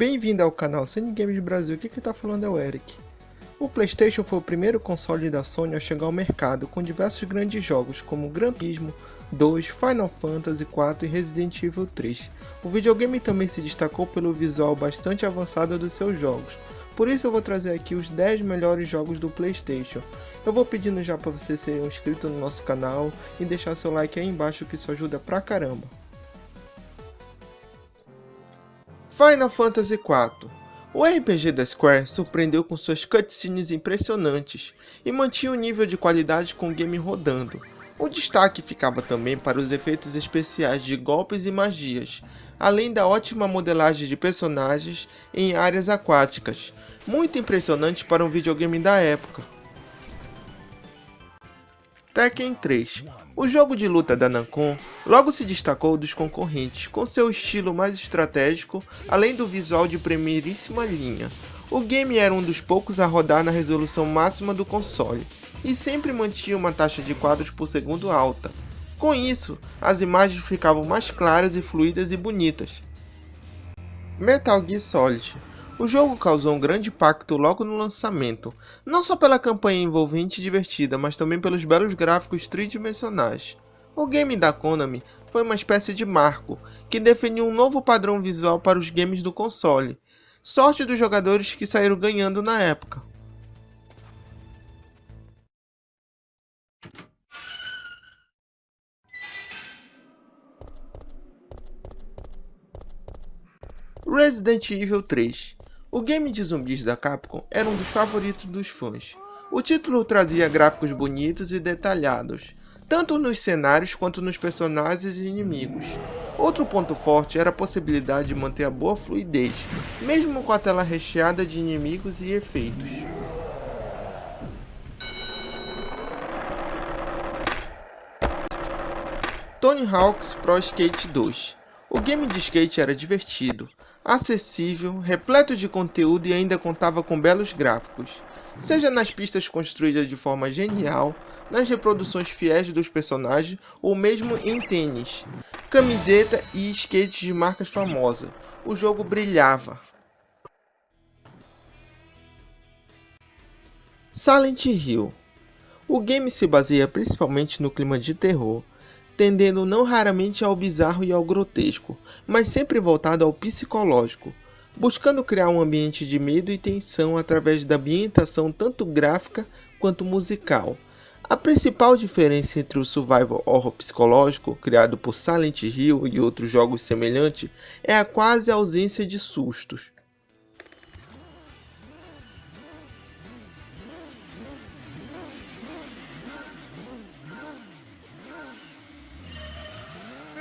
Bem-vindo ao canal Sony Games Brasil, aqui quem tá falando é o Eric. O PlayStation foi o primeiro console da Sony a chegar ao mercado com diversos grandes jogos como Gran Turismo 2, Final Fantasy IV e Resident Evil 3. O videogame também se destacou pelo visual bastante avançado dos seus jogos, por isso eu vou trazer aqui os 10 melhores jogos do PlayStation. Eu vou pedindo já para você ser inscrito no nosso canal e deixar seu like aí embaixo, que isso ajuda pra caramba. Final Fantasy IV. O RPG da Square surpreendeu com suas cutscenes impressionantes e mantinha o nível de qualidade com o game rodando. O destaque ficava também para os efeitos especiais de golpes e magias, além da ótima modelagem de personagens em áreas aquáticas, muito impressionante para um videogame da época. Tekken 3. O jogo de luta da Namco logo se destacou dos concorrentes, com seu estilo mais estratégico, além do visual de primeiríssima linha. O game era um dos poucos a rodar na resolução máxima do console, e sempre mantinha uma taxa de quadros por segundo alta. Com isso, as imagens ficavam mais claras e fluidas e bonitas. Metal Gear Solid. O jogo causou um grande impacto logo no lançamento, não só pela campanha envolvente e divertida, mas também pelos belos gráficos tridimensionais. O game da Konami foi uma espécie de marco, que definiu um novo padrão visual para os games do console. Sorte dos jogadores que saíram ganhando na época. Resident Evil 3. O game de zumbis da Capcom era um dos favoritos dos fãs. O título trazia gráficos bonitos e detalhados, tanto nos cenários quanto nos personagens e inimigos. Outro ponto forte era a possibilidade de manter a boa fluidez, mesmo com a tela recheada de inimigos e efeitos. Tony Hawk's Pro Skate 2. O game de skate era divertido, acessível, repleto de conteúdo e ainda contava com belos gráficos, seja nas pistas construídas de forma genial, nas reproduções fiéis dos personagens ou mesmo em tênis, camiseta e skates de marcas famosas. O jogo brilhava. Silent Hill. O game se baseia principalmente no clima de terror, tendendo não raramente ao bizarro e ao grotesco, mas sempre voltado ao psicológico, buscando criar um ambiente de medo e tensão através da ambientação tanto gráfica quanto musical. A principal diferença entre o survival horror psicológico, criado por Silent Hill e outros jogos semelhantes, é a quase ausência de sustos.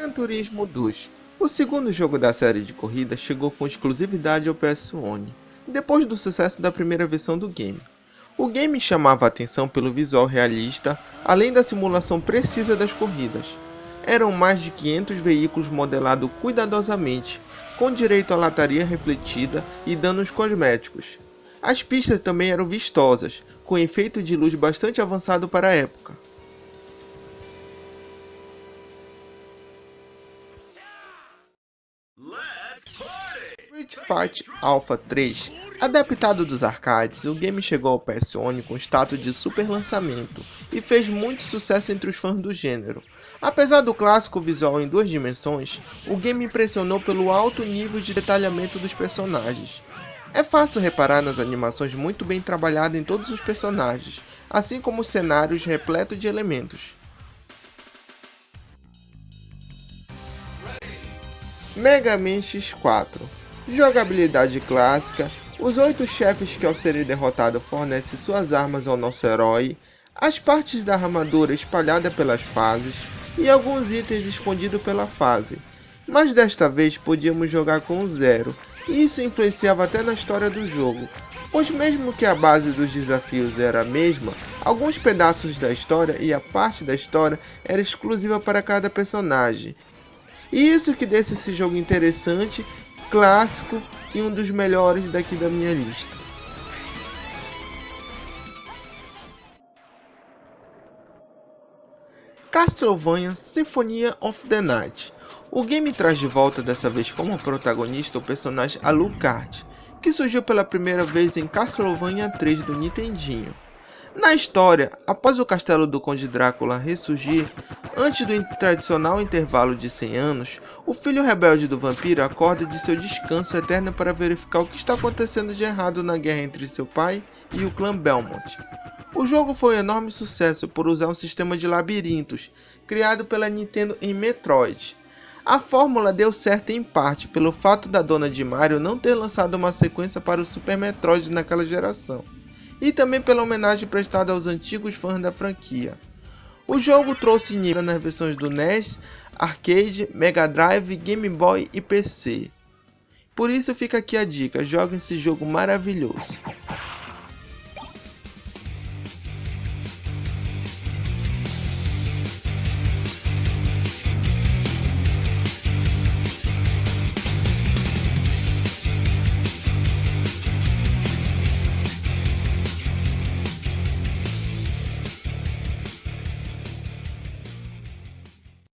Gran Turismo 2. O segundo jogo da série de corrida chegou com exclusividade ao PS1, depois do sucesso da primeira versão do game. O game chamava a atenção pelo visual realista, além da simulação precisa das corridas. Eram mais de 500 veículos modelados cuidadosamente, com direito à lataria refletida e danos cosméticos. As pistas também eram vistosas, com efeito de luz bastante avançado para a época. Street Fighter Alpha 3. Adaptado dos arcades, o game chegou ao PS1 com status de super lançamento e fez muito sucesso entre os fãs do gênero. Apesar do clássico visual em duas dimensões, o game impressionou pelo alto nível de detalhamento dos personagens. É fácil reparar nas animações muito bem trabalhadas em todos os personagens, assim como os cenários repletos de elementos. Mega Man X4. Jogabilidade clássica, os 8 chefes que ao serem derrotados fornecem suas armas ao nosso herói, as partes da armadura espalhadas pelas fases e alguns itens escondidos pela fase. Mas desta vez podíamos jogar com o zero, e isso influenciava até na história do jogo, pois mesmo que a base dos desafios era a mesma, alguns pedaços da história e a parte da história era exclusiva para cada personagem. E isso que deixa esse jogo interessante, clássico e um dos melhores daqui da minha lista. Castlevania Symphony of the Night. O game traz de volta dessa vez como protagonista o personagem Alucard, que surgiu pela primeira vez em Castlevania 3 do Nintendinho. Na história, após o castelo do Conde Drácula ressurgir, antes do tradicional intervalo de 100 anos, o filho rebelde do vampiro acorda de seu descanso eterno para verificar o que está acontecendo de errado na guerra entre seu pai e o clã Belmont. O jogo foi um enorme sucesso por usar um sistema de labirintos, criado pela Nintendo em Metroid. A fórmula deu certo em parte pelo fato da dona de Mario não ter lançado uma sequência para o Super Metroid naquela geração, e também pela homenagem prestada aos antigos fãs da franquia. O jogo trouxe nível nas versões do NES, Arcade, Mega Drive, Game Boy e PC. Por isso fica aqui a dica, jogue esse jogo maravilhoso.